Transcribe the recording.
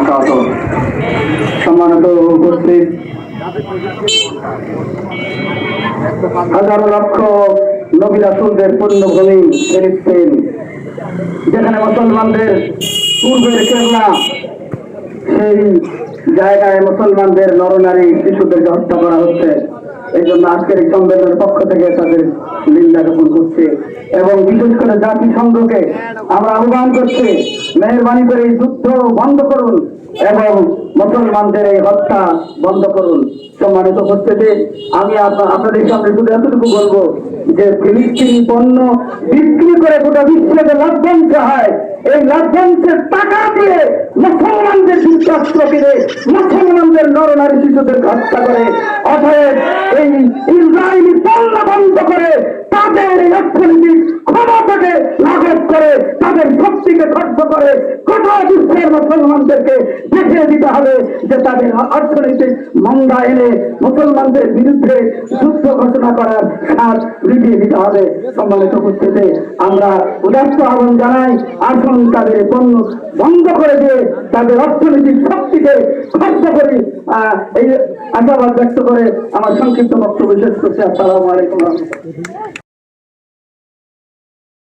বারাকাতুহু। সম্মানিত উপস্থিত, হাজারো লক্ষ নবী রাসূলদের পুণ্যভূমি ফিলিস্তিন, যেখানে মুসলমানদের পূর্বের কেবলা, সেই জায়গায় মুসলমানদের নরনারী শিশুদেরকে হত্যা করা হচ্ছে। এই জন্য আজকের এই সম্মেলনের পক্ষ থেকে তাদের নিন্দা জ্ঞাপন করছে এবং বিশেষ করে জাতিসংঘকে আমরা আহ্বান করছি, মেহরবানি করে এই যুদ্ধ বন্ধ করুন এবং মুসলমানদের এই হত্যা বন্ধ করুন। সম্মানিত উপস্থিতি, আমি আপনাদের সামনে শুধু এতটুকু বলবো যে ফিলিস্তিনি পণ্য বিক্রি করে গোটা বিশ্বে যে লাভ্যাংশ হয়, এই লাভ্যাংশের টাকা দিয়ে মুসলমানদের যুদ্ধাস্ত্র কিনে মুসলমানদের নরনারী শিশুদের হত্যা করে। অতএব এই ইসরায়েলি পণ্য বন্ধ করে তাদের এই অর্থনৈতিক ক্ষমতাকে লাঘব করে, তাদের শক্তিকে খর্ব করে গোটা বিশ্বের মুসলমানদেরকে দেখিয়ে দিতে হবে যে তাদের অর্থনৈতিক মন্দা এনে মুসলমানদের বিরুদ্ধে যুদ্ধ ঘোষণা করার স্বাদ মিটিয়ে দিতে হবে। সম্মানিত উপস্থিতি, আমরা উদাত্ত আহ্বান জানাই, আসুন তাদের পণ্য বন্ধ করে দিয়ে তাদের অর্থনৈতিক শক্তিকে খর্ব করি। এই আশাবাদ ব্যক্ত করে আমার সংক্ষিপ্ত বক্তব্য শেষ করছি। আসসালামু আলাইকুম।